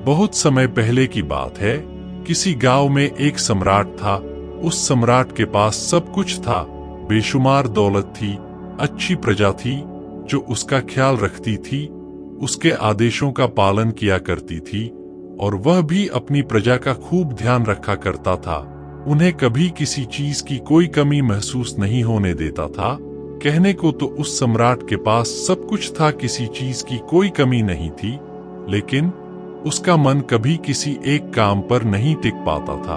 बहुत समय पहले की बात है। किसी गांव में एक सम्राट था। उस सम्राट के पास सब कुछ था। बेशुमार दौलत थी, अच्छी प्रजा थी जो उसका ख्याल रखती थी, उसके आदेशों का पालन किया करती थी, और वह भी अपनी प्रजा का खूब ध्यान रखा करता था। उन्हें कभी किसी चीज की कोई कमी महसूस नहीं होने देता था। कहने को तो उस सम्राट के पास सब कुछ था, किसी चीज की कोई कमी नहीं थी, लेकिन उसका मन कभी किसी एक काम पर नहीं टिक पाता था।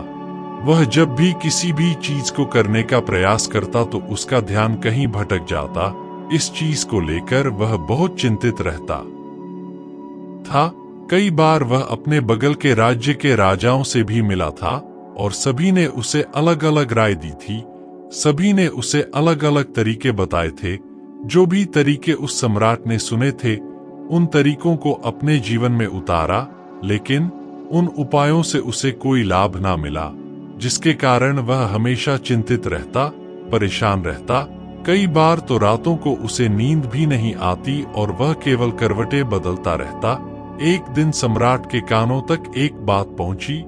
वह जब भी किसी भी चीज को करने का प्रयास करता तो उसका ध्यान कहीं भटक जाता। इस चीज को लेकर वह बहुत चिंतित रहता था। कई बार वह अपने बगल के राज्य के राजाओं से भी मिला था और सभी ने उसे अलग अलग राय दी थी। सभी ने उसे अलग अलग तरीके बताए थे। जो भी तरीके उस सम्राट ने सुने थे, उन तरीकों को अपने जीवन में उतारा, लेकिन उन उपायों से उसे कोई लाभ ना मिला, जिसके कारण वह हमेशा चिंतित रहता, परेशान रहता। कई बार तो रातों को उसे नींद भी नहीं आती और वह केवल करवटें बदलता रहता। एक दिन सम्राट के कानों तक एक बात पहुंची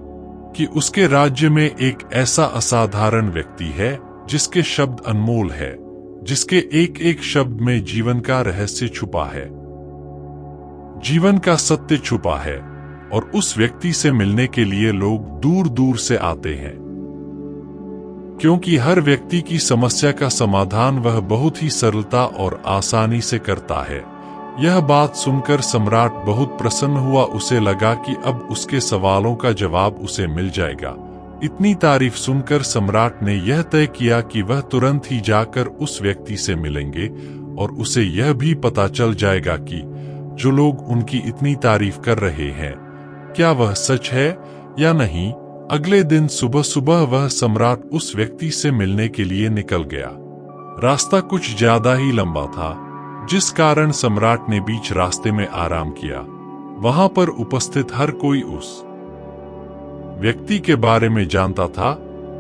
कि उसके राज्य में एक ऐसा असाधारण व्यक्ति है जिसके शब्द अनमोल है, जिसके एक एक शब्द में जीवन का रहस्य छुपा है, जीवन का सत्य छुपा है, और उस व्यक्ति से मिलने के लिए लोग दूर दूर से आते हैं, क्योंकि हर व्यक्ति की समस्या का समाधान वह बहुत ही सरलता और आसानी से करता है। यह बात सुनकर सम्राट बहुत प्रसन्न हुआ। उसे लगा कि अब उसके सवालों का जवाब उसे मिल जाएगा। इतनी तारीफ सुनकर सम्राट ने यह तय किया कि वह तुरंत ही जाकर उस व्यक्ति से मिलेंगे और उसे यह भी पता चल जाएगा कि जो लोग उनकी इतनी तारीफ कर रहे हैं, क्या वह सच है या नहीं। अगले दिन सुबह सुबह वह सम्राट उस व्यक्ति से मिलने के लिए निकल गया। रास्ता कुछ ज्यादा ही लंबा था, जिस कारण सम्राट ने बीच रास्ते में आराम किया। वहां पर उपस्थित हर कोई उस व्यक्ति के बारे में जानता था।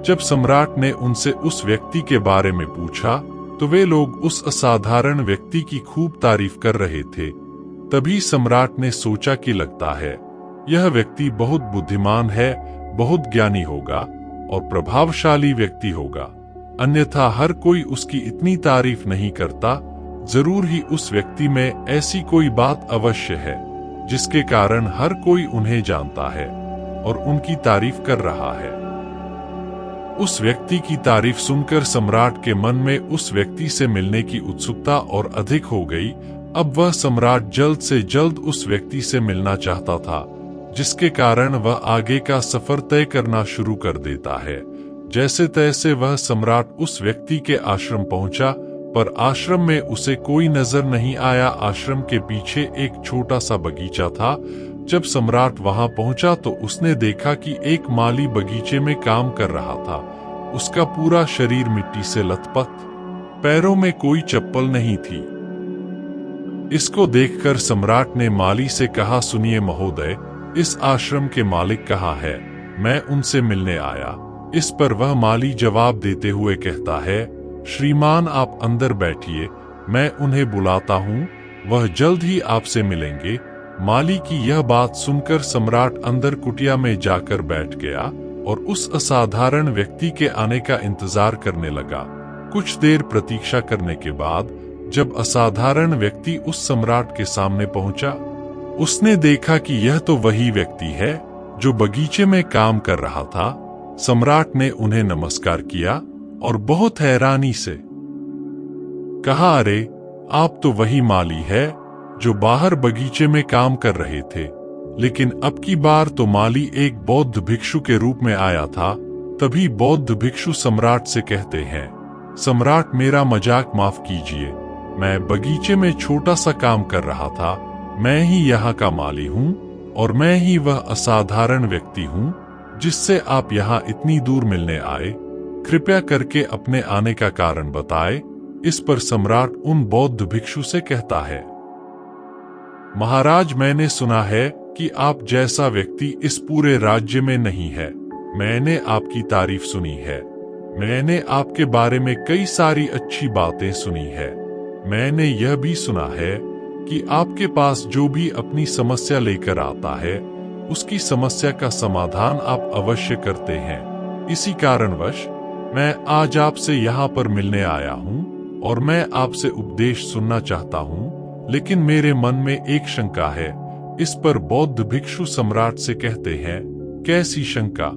जब सम्राट ने उनसे उस व्यक्ति के बारे में पूछा तो वे लोग उस असाधारण व्यक्ति की खूब तारीफ कर रहे थे। तभी सम्राट ने सोचा कि लगता है यह व्यक्ति बहुत बुद्धिमान है, बहुत ज्ञानी होगा और प्रभावशाली व्यक्ति होगा, अन्यथा हर कोई उसकी इतनी तारीफ नहीं करता। जरूर ही उस व्यक्ति में ऐसी कोई बात अवश्य है जिसके कारण हर कोई उन्हें जानता है और उनकी तारीफ कर रहा है। उस व्यक्ति की तारीफ सुनकर सम्राट के मन में उस व्यक्ति से मिलने की उत्सुकता और अधिक हो गई। अब वह सम्राट जल्द से जल्द उस व्यक्ति से मिलना चाहता था, जिसके कारण वह आगे का सफर तय करना शुरू कर देता है। जैसे तैसे वह सम्राट उस व्यक्ति के आश्रम पहुंचा, पर आश्रम में उसे कोई नजर नहीं आया। आश्रम के पीछे एक छोटा सा बगीचा था। जब सम्राट वहां पहुंचा तो उसने देखा कि एक माली बगीचे में काम कर रहा था। उसका पूरा शरीर मिट्टी से लथपथ, पैरों में कोई चप्पल नहीं थी। इसको देखकर सम्राट ने माली से कहा, सुनिए महोदय, इस आश्रम के मालिक कहाँ है? मैं उनसे मिलने आया। इस पर वह माली जवाब देते हुए कहता है, श्रीमान आप अंदर बैठिए, मैं उन्हें बुलाता हूँ, वह जल्द ही आपसे मिलेंगे। माली की यह बात सुनकर सम्राट अंदर कुटिया में जाकर बैठ गया और उस असाधारण व्यक्ति के आने का इंतजार करने लगा। कुछ देर प्रतीक्षा करने के बाद जब असाधारण व्यक्ति उस सम्राट के सामने पहुंचा, उसने देखा कि यह तो वही व्यक्ति है जो बगीचे में काम कर रहा था। सम्राट ने उन्हें नमस्कार किया और बहुत हैरानी से कहा, अरे आप तो वही माली है जो बाहर बगीचे में काम कर रहे थे। लेकिन अब की बार तो माली एक बौद्ध भिक्षु के रूप में आया था। तभी बौद्ध भिक्षु सम्राट से कहते हैं, सम्राट मेरा मजाक माफ कीजिए, मैं बगीचे में छोटा सा काम कर रहा था। मैं ही यहाँ का माली हूँ और मैं ही वह असाधारण व्यक्ति हूँ जिससे आप यहाँ इतनी दूर मिलने आए। कृपया करके अपने आने का कारण बताएं। इस पर सम्राट उन बौद्ध भिक्षु से कहता है, महाराज मैंने सुना है कि आप जैसा व्यक्ति इस पूरे राज्य में नहीं है। मैंने आपकी तारीफ सुनी है। मैंने आपके बारे में कई सारी अच्छी बातें सुनी है। मैंने यह भी सुना है कि आपके पास जो भी अपनी समस्या लेकर आता है, उसकी समस्या का समाधान आप अवश्य करते हैं। इसी कारणवश मैं आज आपसे यहाँ पर मिलने आया हूँ और मैं आपसे उपदेश सुनना चाहता हूँ। लेकिन मेरे मन में एक शंका है। इस पर बौद्ध भिक्षु सम्राट से कहते हैं, कैसी शंका?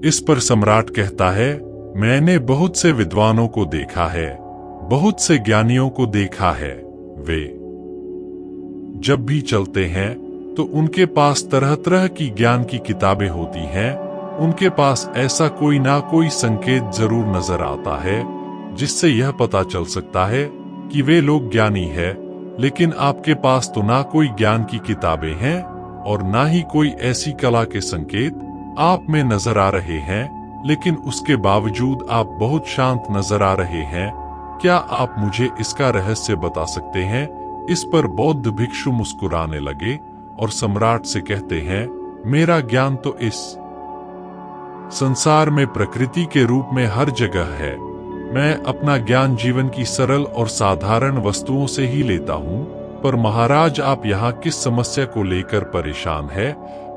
इस पर सम्राट कहता है, मैंने बहुत से विद्वानों को देखा है, बहुत से ज्ञानियों को देखा है। वे जब भी चलते हैं तो उनके पास तरह तरह की ज्ञान की किताबें होती हैं। उनके पास ऐसा कोई ना कोई संकेत जरूर नजर आता है जिससे यह पता चल सकता है कि वे लोग ज्ञानी है। लेकिन आपके पास तो ना कोई ज्ञान की किताबें हैं और ना ही कोई ऐसी कला के संकेत आप में नजर आ रहे हैं, लेकिन उसके बावजूद आप बहुत शांत नजर आ रहे हैं। क्या आप मुझे इसका रहस्य बता सकते हैं? इस पर बौद्ध भिक्षु मुस्कुराने लगे और सम्राट से कहते हैं, मेरा ज्ञान तो इस संसार में प्रकृति के रूप में हर जगह है। मैं अपना ज्ञान जीवन की सरल और साधारण वस्तुओं से ही लेता हूँ। पर महाराज, आप यहाँ किस समस्या को लेकर परेशान है?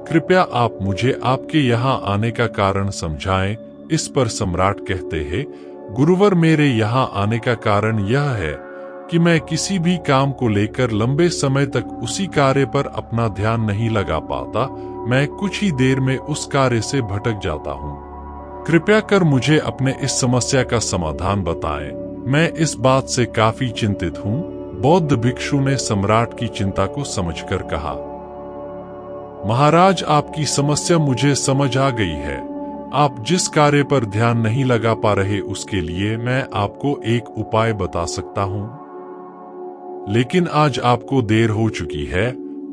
कृपया आप मुझे आपके यहाँ आने का कारण समझाएं। इस पर सम्राट कहते हैं, गुरुवर, मेरे यहाँ आने का कारण यह है कि मैं किसी भी काम को लेकर लंबे समय तक उसी कार्य पर अपना ध्यान नहीं लगा पाता। मैं कुछ ही देर में उस कार्य से भटक जाता हूँ। कृपया कर मुझे अपने इस समस्या का समाधान बताएं। मैं इस बात से काफी चिंतित हूँ। बौद्ध भिक्षु ने सम्राट की चिंता को समझकर कहा, महाराज, आपकी समस्या मुझे समझ आ गई है। आप जिस कार्य पर ध्यान नहीं लगा पा रहे उसके लिए मैं आपको एक उपाय बता सकता हूँ, लेकिन आज आपको देर हो चुकी है।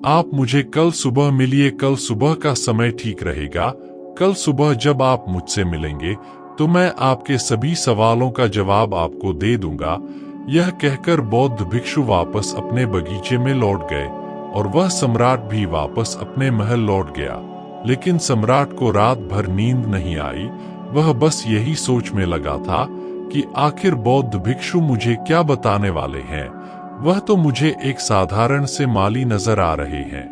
आप मुझे कल सुबह मिलिए। कल सुबह का समय ठीक रहेगा। कल सुबह जब आप मुझसे मिलेंगे तो मैं आपके सभी सवालों का जवाब आपको दे दूंगा। यह कहकर बौद्ध भिक्षु वापस अपने बगीचे में लौट गए और वह सम्राट भी वापस अपने महल लौट गया। लेकिन सम्राट को रात भर नींद नहीं आई। वह बस यही सोच में लगा था कि आखिर बौद्ध भिक्षु मुझे क्या बताने वाले हैं। वह तो मुझे एक साधारण से माली नजर आ रहे हैं,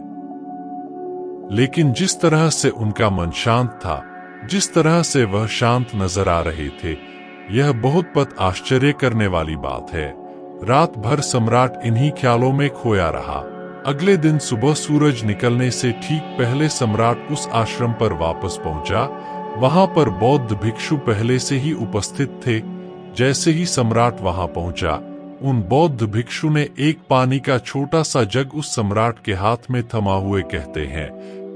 लेकिन जिस तरह से उनका मन शांत था, जिस तरह से वह शांत नजर आ रहे थे, यह बहुत पद आश्चर्य करने वाली बात है। रात भर सम्राट इन्हीं ख्यालों में खोया रहा। अगले दिन सुबह सूरज निकलने से ठीक पहले सम्राट उस आश्रम पर वापस पहुंचा। वहां पर बौद्ध भिक्षु पहले से ही उपस्थित थे। जैसे ही सम्राट वहां पहुंचा, उन बौद्ध भिक्षु ने एक पानी का छोटा सा जग उस सम्राट के हाथ में थमा हुए कहते हैं,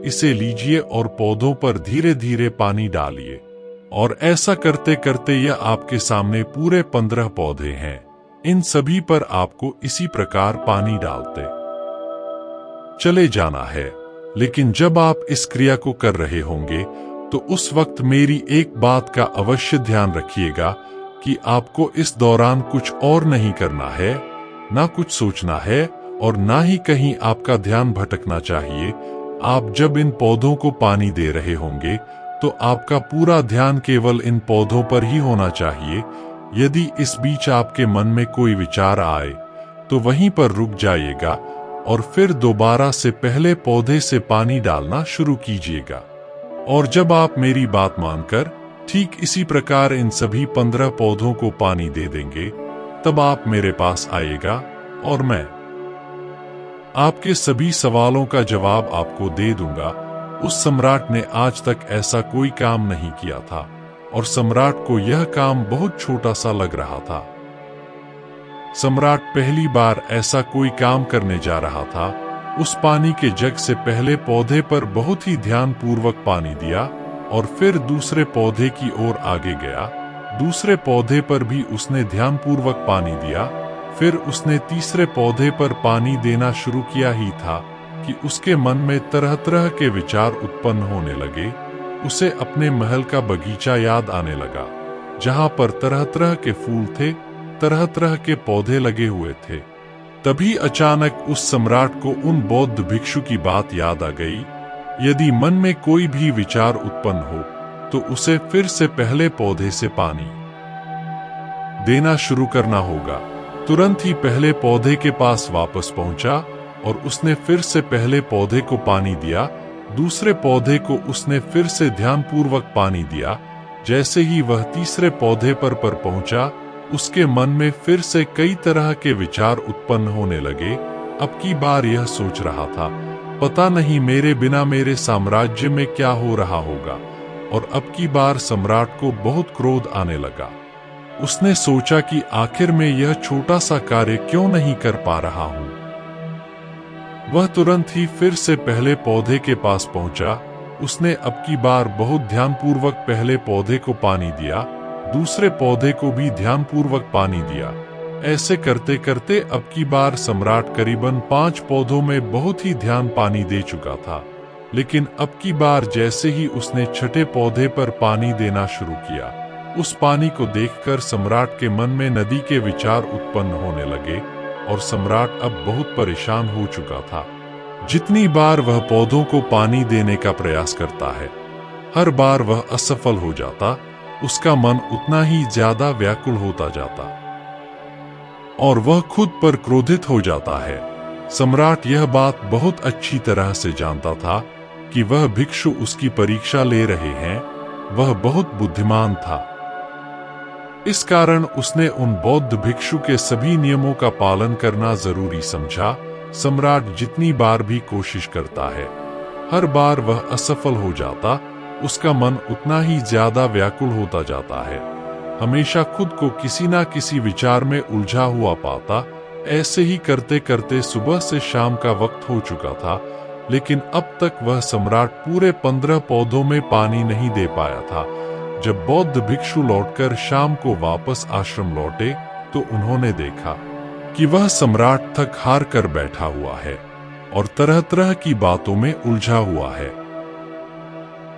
इसे लीजिए और पौधों पर धीरे धीरे पानी डालिए। और ऐसा करते करते यह आपके सामने पूरे 15 पौधे हैं। इन सभी पर आपको इसी प्रकार पानी डालते चले जाना है। लेकिन जब आप इस क्रिया को कर रहे होंगे तो उस वक्त मेरी एक बात का अवश्य ध्यान रखिएगा कि आपको इस दौरान कुछ और नहीं करना है, ना कुछ सोचना है और ना ही कहीं आपका ध्यान भटकना चाहिए। आप जब इन पौधों को पानी दे रहे होंगे तो आपका पूरा ध्यान केवल इन पौधों पर ही होना चाहिए। यदि इस बीच आपके मन में कोई विचार आए तो वहीं पर रुक जाइएगा और फिर दोबारा से पहले पौधे से पानी डालना शुरू कीजिएगा। और जब आप मेरी बात मानकर ठीक इसी प्रकार इन सभी 15 पौधों को पानी दे देंगे, तब आप मेरे पास आइएगा और मैं आपके सभी सवालों का जवाब आपको दे दूंगा। उस सम्राट ने आज तक ऐसा कोई काम नहीं किया था और सम्राट को यह काम बहुत छोटा सा लग रहा था। सम्राट पहली बार ऐसा कोई काम करने जा रहा था। उस पानी के जग से पहले पौधे पर बहुत ही ध्यानपूर्वक पानी दिया और फिर दूसरे पौधे की ओर आगे गया। दूसरे पौधे पर भी उसने ध्यानपूर्वक पानी दिया। फिर उसने तीसरे पौधे पर पानी देना शुरू किया ही था कि उसके मन में तरह तरह के विचार उत्पन्न होने लगे। उसे अपने महल का बगीचा याद आने लगा, जहां पर तरह तरह के फूल थे, तरह तरह के पौधे लगे हुए थे। तभी अचानक उस सम्राट को उन बौद्ध भिक्षु की बात याद आ गई। यदि मन में कोई भी विचार उत्पन्न हो तो उसे फिर से पहले पौधे से पानी देना शुरू करना होगा। तुरंत ही पहले पौधे के पास वापस पहुंचा और उसने फिर से पहले पौधे को पानी दिया। दूसरे पौधे को उसने फिर से ध्यानपूर्वक पानी दिया। जैसे ही वह तीसरे पौधे पर पहुंचा, उसके मन में फिर से कई तरह के विचार उत्पन्न होने लगे। अब की बार यह सोच रहा था, पता नहीं मेरे बिना मेरे साम्राज्य में क्या हो रहा होगा। और अब की बार सम्राट को बहुत क्रोध आने लगा। उसने सोचा कि आखिर में यह छोटा सा कार्य क्यों नहीं कर पा रहा हूं। वह तुरंत ही फिर से पहले पौधे के पास पहुंचा। उसने अब की बार बहुत ध्यानपूर्वक पहले पौधे को पानी दिया, दूसरे पौधे को भी ध्यानपूर्वक पानी दिया। ऐसे करते करते अब की बार सम्राट करीबन 5 पौधों में बहुत ही ध्यान पानी दे चुका था। लेकिन अब की बार जैसे ही उसने छठे पौधे पर पानी देना शुरू किया, उस पानी को देखकर सम्राट के मन में नदी के विचार उत्पन्न होने लगे और सम्राट अब बहुत परेशान हो चुका था। जितनी बार वह पौधों को पानी देने का प्रयास करता है, हर बार वह असफल हो जाता। उसका मन उतना ही ज्यादा व्याकुल होता जाता और वह खुद पर क्रोधित हो जाता है। सम्राट यह बात बहुत अच्छी तरह से जानता था कि वह भिक्षु उसकी परीक्षा ले रहे हैं। वह बहुत बुद्धिमान था। इस कारण उसने उन बौद्ध भिक्षु के सभी नियमों का पालन करना जरूरी समझा। सम्राट जितनी बार भी कोशिश करता है, हर बार वह असफल हो जाता। उसका मन उतना ही ज्यादा व्याकुल होता जाता है, हमेशा खुद को किसी ना किसी विचार में उलझा हुआ पाता। ऐसे ही करते करते सुबह से शाम का वक्त हो चुका था, लेकिन अब तक वह सम्राट पूरे 15 पौधों में पानी नहीं दे पाया था। जब बौद्ध भिक्षु लौटकर शाम को वापस आश्रम लौटे, तो उन्होंने देखा कि वह सम्राट थक हार कर बैठा हुआ है और तरह तरह की बातों में उलझा हुआ है।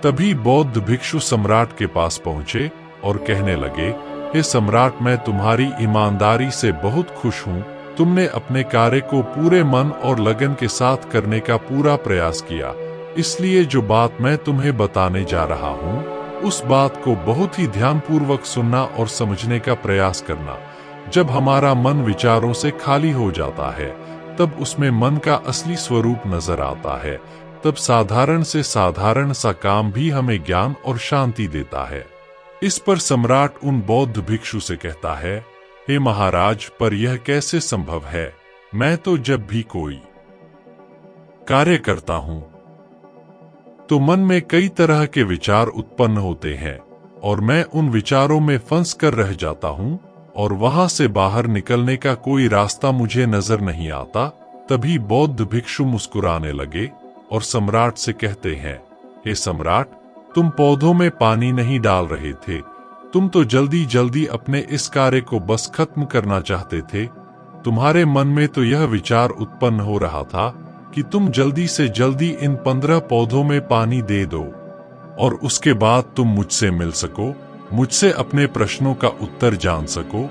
तभी बौद्ध भिक्षु सम्राट के पास पहुंचे और कहने लगे, हे सम्राट, मैं तुम्हारी ईमानदारी से बहुत खुश हूं। तुमने अपने कार्य को पूरे मन और लगन के साथ करने का पूरा प्रयास किया। इसलिए जो बात मैं तुम्हें बताने जा रहा हूं, उस बात को बहुत ही ध्यानपूर्वक सुनना और समझने का प्रयास करना। जब हमारा मन विचारों से खाली हो जाता है, तब उसमें मन का असली स्वरूप नजर आता है। तब साधारण से साधारण सा काम भी हमें ज्ञान और शांति देता है। इस पर सम्राट उन बौद्ध भिक्षु से कहता है, हे महाराज, पर यह कैसे संभव है? मैं तो जब भी कोई कार्य करता हूं, तो मन में कई तरह के विचार उत्पन्न होते हैं और मैं उन विचारों में फंस कर रह जाता हूं और वहां से बाहर निकलने का कोई रास्ता मुझे नजर नहीं आता। तभी बौद्ध भिक्षु मुस्कुराने लगे और सम्राट से कहते हैं, हे सम्राट, तुम पौधों में पानी नहीं डाल रहे थे। तुम तो जल्दी जल्दी अपने इस कार्य को बस खत्म करना चाहते थे। तुम्हारे मन में तो यह विचार उत्पन्न हो रहा था कि तुम जल्दी से जल्दी इन 15 पौधों में पानी दे दो और उसके बाद तुम मुझसे मिल सको, मुझसे अपने प्रश्नों का उत्तर जान सको।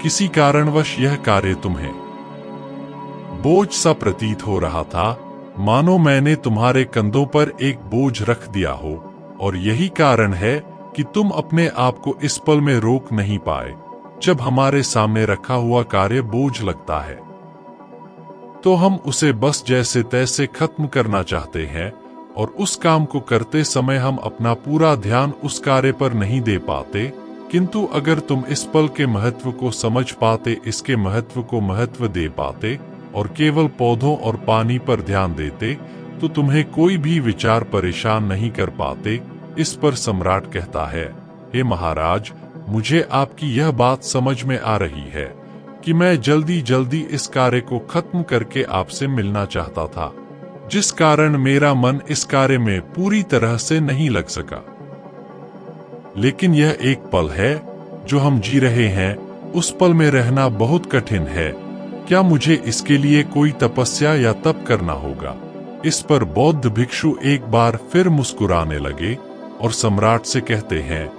किसी कारणवश यह कार्य तुम्हें बोझ सा प्रतीत हो रहा था, मानो मैंने तुम्हारे कंधों पर एक बोझ रख दिया हो, और यही कारण है कि तुम अपने आप को इस पल में रोक नहीं पाए। जब हमारे सामने रखा हुआ कार्य बोझ लगता है, तो हम उसे बस जैसे तैसे खत्म करना चाहते हैं और उस काम को करते समय हम अपना पूरा ध्यान उस कार्य पर नहीं दे पाते। किंतु अगर तुम इस पल के महत्व को समझ पाते, इसके महत्व को महत्व दे पाते और केवल पौधों और पानी पर ध्यान देते, तो तुम्हें कोई भी विचार परेशान नहीं कर पाते। इस पर सम्राट कहता है, हे महाराज, मुझे आपकी यह बात समझ में आ रही है कि मैं जल्दी जल्दी इस कार्य को खत्म करके आपसे मिलना चाहता था, जिस कारण मेरा मन इस कार्य में पूरी तरह से नहीं लग सका। लेकिन यह एक पल है जो हम जी रहे हैं, उस पल में रहना बहुत कठिन है। क्या मुझे इसके लिए कोई तपस्या या तप करना होगा? इस पर बौद्ध भिक्षु एक बार फिर मुस्कुराने लगे और सम्राट से कहते हैं,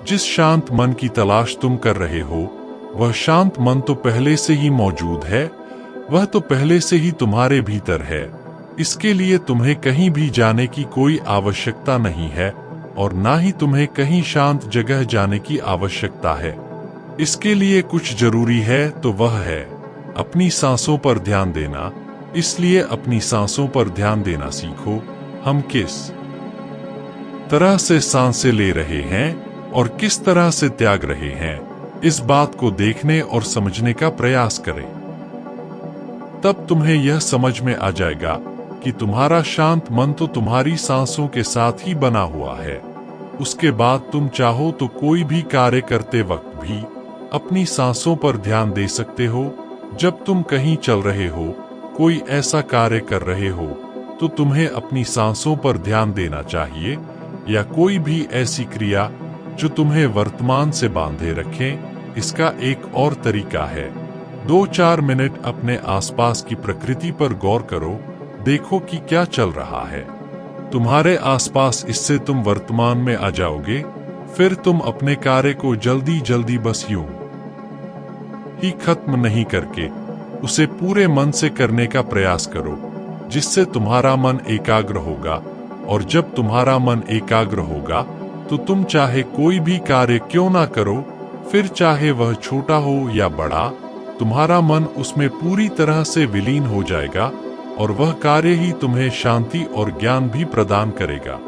जिस शांत मन की तलाश तुम कर रहे हो, वह शांत मन तो पहले से ही मौजूद है। वह तो पहले से ही तुम्हारे भीतर है। इसके लिए तुम्हें कहीं भी जाने की कोई आवश्यकता नहीं है और ना ही तुम्हें कहीं शांत जगह जाने की आवश्यकता है। इसके लिए कुछ जरूरी है तो वह है अपनी सांसों पर ध्यान देना। इसलिए अपनी सांसों पर ध्यान देना सीखो। हम किस तरह से सांसें ले रहे हैं और किस तरह से त्याग रहे हैं, इस बात को देखने और समझने का प्रयास करें। तब तुम्हें यह समझ में आ जाएगा कि तुम्हारा शांत मन तो तुम्हारी सांसों के साथ ही बना हुआ है। उसके बाद तुम चाहो तो कोई भी कार्य करते वक्त भी अपनी सांसों पर ध्यान दे सकते हो। जब तुम कहीं चल रहे हो, कोई ऐसा कार्य कर रहे हो, तो तुम्हें अपनी सांसों पर ध्यान देना चाहिए, या कोई भी ऐसी क्रिया जो तुम्हें वर्तमान से बांधे रखे। इसका एक और तरीका है, 2-4 मिनट अपने आसपास की प्रकृति पर गौर करो, देखो कि क्या चल रहा है तुम्हारे आसपास। इससे तुम वर्तमान में आ जाओगे। फिर तुम अपने कार्य को जल्दी जल्दी बस यूं ही खत्म नहीं करके उसे पूरे मन से करने का प्रयास करो, जिससे तुम्हारा मन एकाग्र होगा। और जब तुम्हारा मन एकाग्र होगा तो तुम चाहे कोई भी कार्य क्यों ना करो, फिर चाहे वह छोटा हो या बड़ा, तुम्हारा मन उसमें पूरी तरह से विलीन हो जाएगा और वह कार्य ही तुम्हें शांति और ज्ञान भी प्रदान करेगा।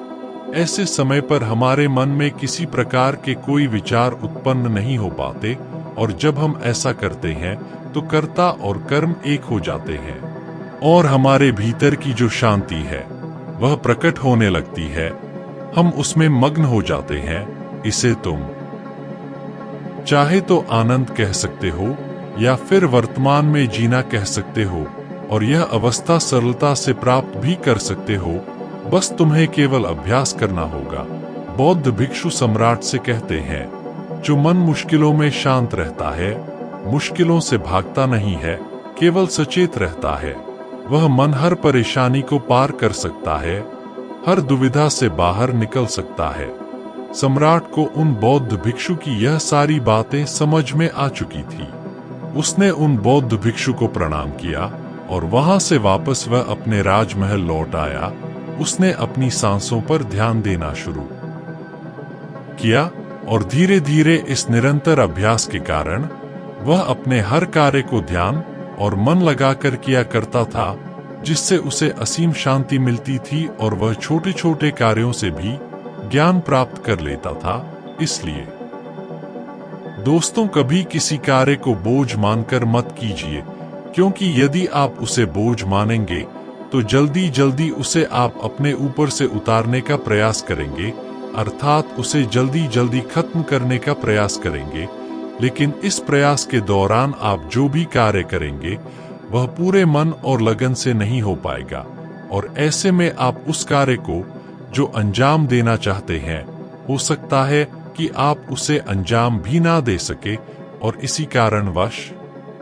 ऐसे समय पर हमारे मन में किसी प्रकार के कोई विचार उत्पन्न नहीं हो पाते, और जब हम ऐसा करते हैं तो कर्ता और कर्म एक हो जाते हैं और हमारे भीतर की जो शांति है वह प्रकट होने लगती है। हम उसमें मग्न हो जाते हैं। इसे तुम चाहे तो आनंद कह सकते हो या फिर वर्तमान में जीना कह सकते हो, और यह अवस्था सरलता से प्राप्त भी कर सकते हो। बस तुम्हें केवल अभ्यास करना होगा। बौद्ध भिक्षु सम्राट से कहते हैं, जो मन मुश्किलों में शांत रहता है, मुश्किलों से भागता नहीं है, केवल सचेत रहता है, वह मन हर परेशानी को पार कर सकता है, हर दुविधा से बाहर निकल सकता है। सम्राट को उन बौद्ध भिक्षु की यह सारी बातें समझ में आ चुकी थी। उसने उन बौद्ध भिक्षु को प्रणाम किया और वहां से वापस वह अपने राजमहल लौट आया। उसने अपनी सांसों पर ध्यान देना शुरू किया और धीरे धीरे इस निरंतर अभ्यास के कारण वह अपने हर कार्य को ध्यान और मन लगाकर किया करता था, जिससे उसे असीम शांति मिलती थी और वह छोटे छोटे कार्यों से भी ज्ञान प्राप्त कर लेता था। इसलिए दोस्तों, कभी किसी कार्य को बोझ मानकर मत कीजिए, क्योंकि यदि आप उसे बोझ मानेंगे तो जल्दी जल्दी उसे आप अपने ऊपर से उतारने का प्रयास करेंगे, अर्थात उसे जल्दी जल्दी खत्म करने का प्रयास करेंगे। लेकिन इस प्रयास के दौरान आप जो भी कार्य करेंगे वह पूरे मन और लगन से नहीं हो पाएगा, और ऐसे में आप उस कार्य को जो अंजाम देना चाहते हैं, हो सकता है कि आप उसे अंजाम भी ना दे सके, और इसी कारणवश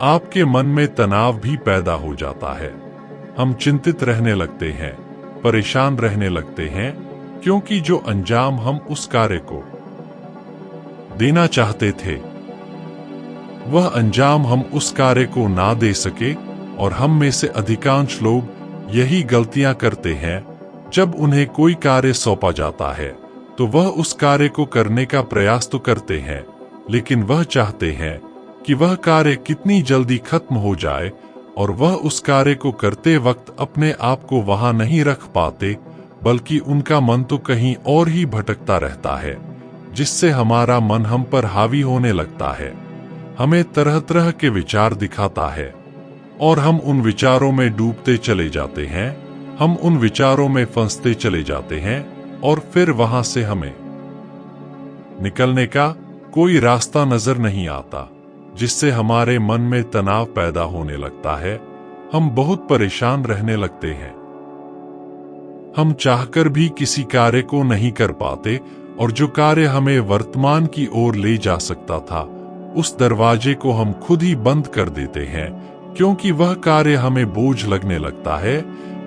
आपके मन में तनाव भी पैदा हो जाता है। हम चिंतित रहने लगते हैं, परेशान रहने लगते हैं, क्योंकि जो अंजाम हम उस कार्य को देना चाहते थे वह अंजाम हम उस कार्य को ना दे सके। और हम में से अधिकांश लोग यही गलतियां करते हैं। जब उन्हें कोई कार्य सौंपा जाता है तो वह उस कार्य को करने का प्रयास तो करते हैं, लेकिन वह चाहते हैं कि वह कार्य कितनी जल्दी खत्म हो जाए, और वह उस कार्य को करते वक्त अपने आप को वहां नहीं रख पाते, बल्कि उनका मन तो कहीं और ही भटकता रहता है, जिससे हमारा मन हम पर हावी होने लगता है। हमें तरह तरह के विचार दिखाता है और हम उन विचारों में डूबते चले जाते हैं। हम उन विचारों में फंसते चले जाते हैं और फिर वहां से हमें निकलने का कोई रास्ता नजर नहीं आता, जिससे हमारे मन में तनाव पैदा होने लगता है। हम बहुत परेशान रहने लगते हैं। हम चाहकर भी किसी कार्य को नहीं कर पाते, और जो कार्य हमें वर्तमान की ओर ले जा सकता था, उस दरवाजे को हम खुद ही बंद कर देते हैं, क्योंकि वह कार्य हमें बोझ लगने लगता है।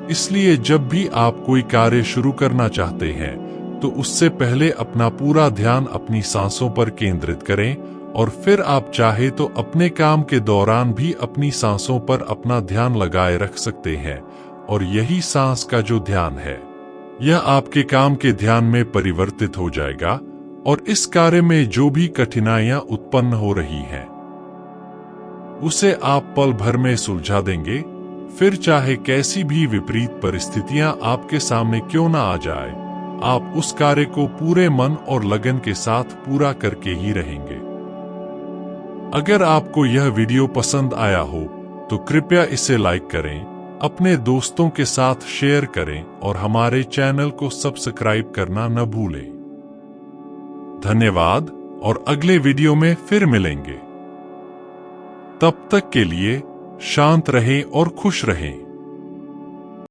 इसलिए जब भी आप कोई कार्य शुरू करना चाहते हैं तो उससे पहले अपना पूरा ध्यान अपनी सांसों पर केंद्रित करें, और फिर आप चाहे तो अपने काम के दौरान भी अपनी सांसों पर अपना ध्यान लगाए रख सकते हैं। और यही सांस का जो ध्यान है, यह आपके काम के ध्यान में परिवर्तित हो जाएगा, और इस कार्य में जो भी कठिनाइयां उत्पन्न हो रही हैं उसे आप पल भर में सुलझा देंगे। फिर चाहे कैसी भी विपरीत परिस्थितियां आपके सामने क्यों ना आ जाए, आप उस कार्य को पूरे मन और लगन के साथ पूरा करके ही रहेंगे। अगर आपको यह वीडियो पसंद आया हो तो कृपया इसे लाइक करें, अपने दोस्तों के साथ शेयर करें और हमारे चैनल को सब्सक्राइब करना न भूलें। धन्यवाद और अगले वीडियो में फिर मिलेंगे। तब तक के लिए शांत रहें और खुश रहें।